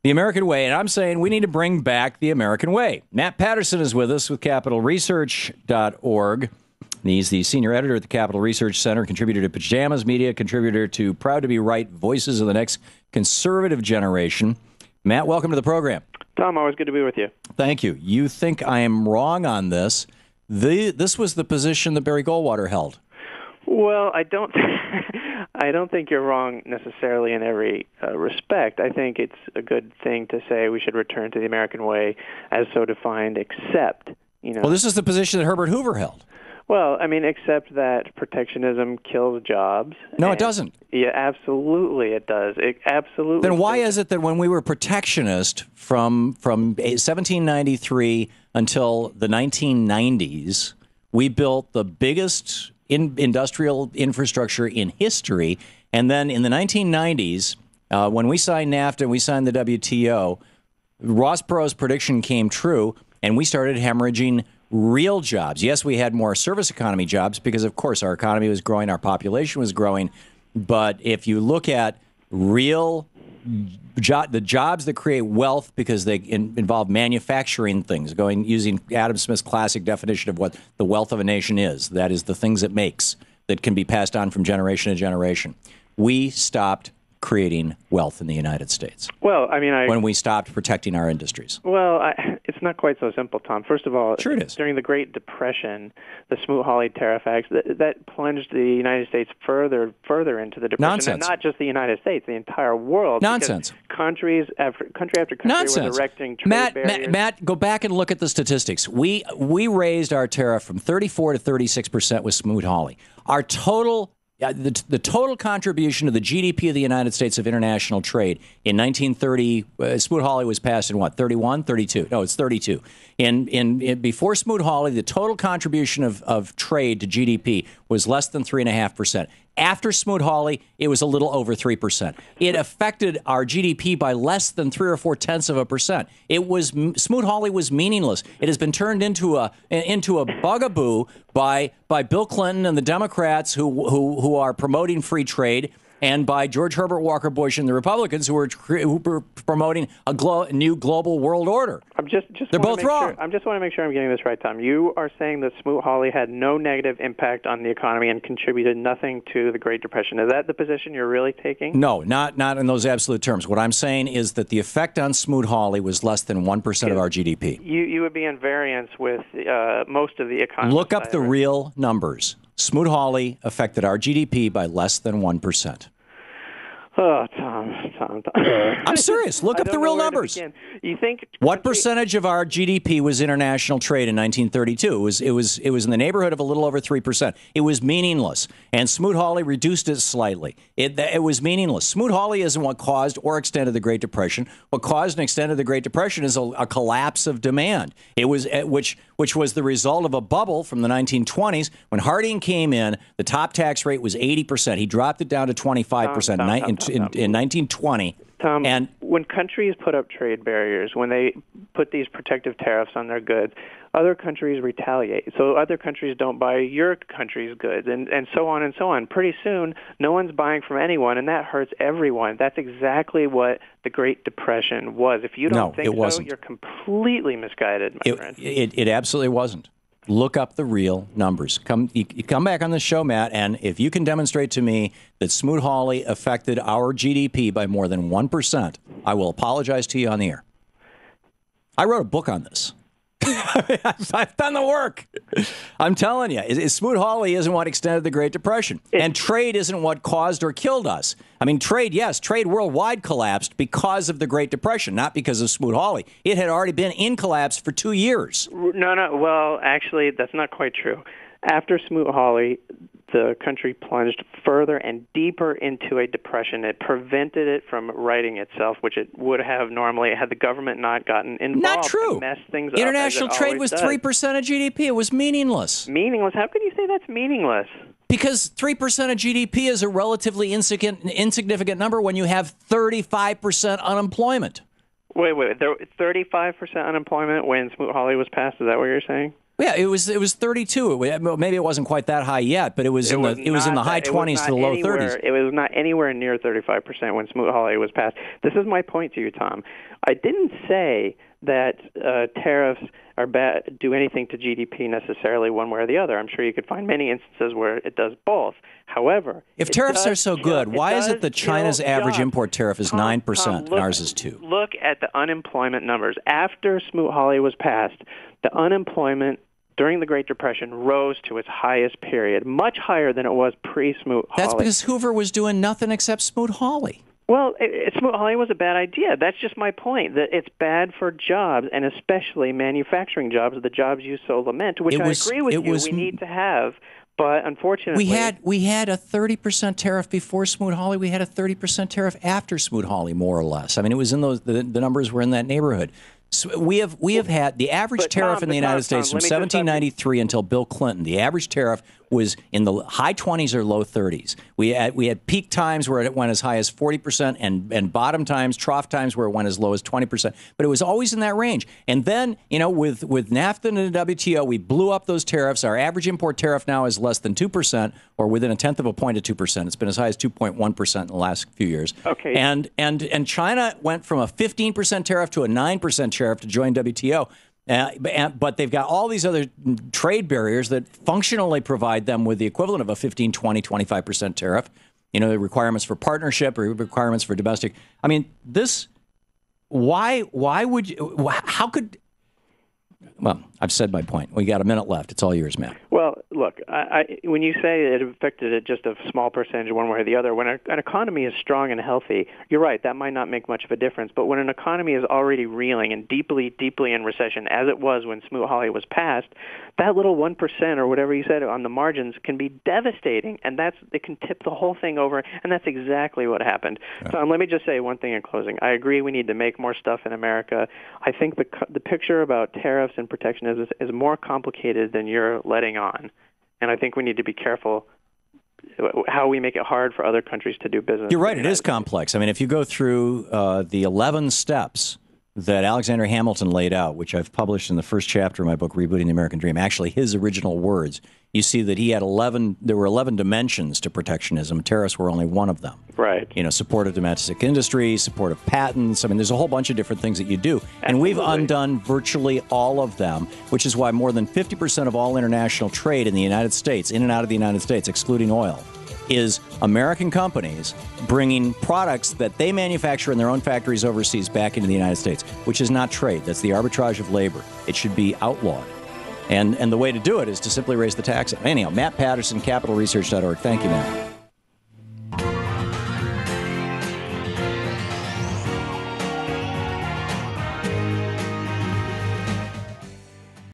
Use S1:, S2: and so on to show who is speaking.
S1: The American way, and I'm saying we need to bring back the American way. Matt Patterson is with us with CapitalResearch.org. He's the senior editor at the Capital Research Center, contributor to Pajamas Media, contributor to Proud to be Right, Voices of the Next Conservative Generation. Matt, welcome to the program.
S2: Tom, always good to be with you.
S1: Thank you. You think I am wrong on this. This was the position that Barry Goldwater held.
S2: Well, I don't think you're wrong necessarily in every respect. I think it's a good thing to say we should return to the American way as so defined, except,
S1: Well, this is the position that Herbert Hoover held.
S2: Well, I mean, except that protectionism kills jobs.
S1: No, it doesn't.
S2: Yeah, absolutely it does. It absolutely.
S1: Then why is it that when we were protectionist from 1793 until the 1990s, we built the biggest industrial infrastructure in history, and then in the 1990s, when we signed NAFTA and we signed the WTO, Ross Perot's prediction came true, and we started hemorrhaging real jobs. Yes, we had more service economy jobs because, of course, our economy was growing, our population was growing. But if you look at real the jobs that create wealth because they involve manufacturing things, using Adam Smith's classic definition of what the wealth of a nation is, that is the things it makes that can be passed on from generation to generation. We stopped creating wealth in the United States.
S2: Well, I mean,
S1: when we stopped protecting our industries.
S2: Well, it's not quite so simple, Tom. First of all,
S1: sure it is.
S2: During the Great Depression, the Smoot-Hawley Tariff Acts, that plunged the United States further into the Depression.
S1: Nonsense.
S2: And not just the United States, the entire world.
S1: Nonsense.
S2: Country after country
S1: Nonsense.
S2: was erecting trade barriers.
S1: Matt, go back and look at the statistics. We raised our tariff from 34 to 36% with Smoot-Hawley. Our total the total contribution to the GDP of the United States of international trade in 1930, Smoot-Hawley was passed in what, 31, 32? No, it's 32. In before Smoot-Hawley, the total contribution of trade to GDP was less than 3.5%. After Smoot-Hawley, it was a little over 3%. It affected our GDP by less than 3 or 4/10%. Smoot-Hawley was meaningless. It has been turned into a bugaboo by Bill Clinton and the Democrats who are promoting free trade, and by George Herbert Walker Bush and the Republicans who were promoting a new global world order. They're both wrong.
S2: I just want to make sure I'm getting this right, Tom. You are saying that Smoot-Hawley had no negative impact on the economy and contributed nothing to the Great Depression. Is that the position you're really taking?
S1: No, not in those absolute terms. What I'm saying is that the effect on Smoot-Hawley was less than 1% of our GDP.
S2: You would be in variance with most of the economy.
S1: Look up the real numbers. Smoot-Hawley affected our GDP by less than 1%.
S2: Oh, Tom.
S1: I'm serious. Look up the real numbers.
S2: You think
S1: what percentage of our GDP was international trade in 1932? It was in the neighborhood of a little over 3%. It was meaningless, and Smoot-Hawley reduced it slightly. It was meaningless. Smoot-Hawley isn't what caused or extended the Great Depression. What caused and extended the Great Depression is a collapse of demand. It was which was the result of a bubble from the 1920s when Harding came in. The top tax rate was 80%. He dropped it down to 25% in 1920.
S2: Tom, and when countries put up trade barriers, when they put these protective tariffs on their goods, other countries retaliate. So other countries don't buy your country's goods, and so on and so on. Pretty soon, no one's buying from anyone, and that hurts everyone. That's exactly what the Great Depression was. If you don't think so, you're completely misguided, my friend.
S1: It absolutely wasn't. Look up the real numbers. You come back on the show, Matt, and if you can demonstrate to me that Smoot-Hawley affected our GDP by more than 1%, I will apologize to you on the air. I wrote a book on this. I've done the work. I'm telling you, Smoot-Hawley isn't what extended the Great Depression. And trade isn't what caused or killed us. I mean, trade worldwide collapsed because of the Great Depression, not because of Smoot-Hawley. It had already been in collapse for 2 years.
S2: No. Well, actually, that's not quite true. After Smoot-Hawley, the country plunged further and deeper into a depression. It prevented it from righting itself, which it would have normally had the government not gotten involved.
S1: Not true.
S2: And messed things up.
S1: International trade was 3% of GDP. It was meaningless.
S2: Meaningless? How can you say that's meaningless?
S1: Because 3% of GDP is a relatively insignificant number when you have 35% unemployment.
S2: Wait. There was 35% unemployment when Smoot-Hawley was passed? Is that what you're saying?
S1: Yeah, it was 32. Maybe it wasn't quite that high yet, but it was in the high 20s to the low 30s.
S2: It was not anywhere near 35% when Smoot-Hawley was passed. This is my point to you, Tom. I didn't say that tariffs are bad, do anything to GDP necessarily one way or the other. I'm sure you could find many instances where it does both. However,
S1: if tariffs are so good, why is it that China's average import tariff is 9% and ours is 2%?
S2: Look at the unemployment numbers. After Smoot-Hawley was passed, the unemployment during the Great Depression rose to its highest period, much higher than it was pre-Smoot-Hawley.
S1: That's because Hoover was doing nothing except Smoot-Hawley.
S2: Well, Smoot-Hawley was a bad idea. That's just my point, that it's bad for jobs, and especially manufacturing jobs, the jobs you so lament, which I agree with you we need to have. But unfortunately,
S1: we had a 30% tariff before Smoot-Hawley. We had a 30% tariff after Smoot-Hawley, more or less. I mean, it was in those the numbers were in that neighborhood. So we have had the average tariff in the United States from 1793 until Bill Clinton. The average tariff was in the high 20s or low 30s. We had peak times where it went as high as 40% and bottom times, trough times where it went as low as 20%. But it was always in that range. And then, with NAFTA and the WTO, we blew up those tariffs. Our average import tariff now is less than 2% or within a tenth of a point of 2%. It's been as high as 2.1% in the last few years.
S2: Okay.
S1: And China went from a 15% tariff to a 9% tariff to join WTO. But they've got all these other trade barriers that functionally provide them with the equivalent of a 15, 20, 25% tariff. The requirements for partnership or requirements for domestic. I mean, why would you, how could, well, I've said my point. We got a minute left. It's all yours, Matt.
S2: Well, look, when you say it affected it just a small percentage one way or the other, when an economy is strong and healthy, you're right, that might not make much of a difference. But when an economy is already reeling and deeply, deeply in recession, as it was when Smoot-Hawley was passed, that little 1% or whatever you said on the margins can be devastating, and it can tip the whole thing over, and that's exactly what happened. Yeah. So let me just say one thing in closing. I agree we need to make more stuff in America. I think the picture about tariffs and protectionism is more complicated than you're letting on. And I think we need to be careful how we make it hard for other countries to do business.
S1: You're right. It is complex. I mean, if you go through the 11 steps that Alexander Hamilton laid out, which I've published in the first chapter of my book, Rebooting the American Dream, actually his original words, you see that he had there were 11 dimensions to protectionism. Tariffs were only one of them.
S2: Right.
S1: Support of domestic industry, support of patents. I mean, there's a whole bunch of different things that you do.
S2: Absolutely.
S1: And we've undone virtually all of them, which is why more than 50% of all international trade in the United States, in and out of the United States, excluding oil, is American companies bringing products that they manufacture in their own factories overseas back into the United States, which is not trade. That's the arbitrage of labor. It should be outlawed. And the way to do it is to simply raise the tax. Anyhow, Matt Patterson, capitalresearch.org. Thank you, Matt.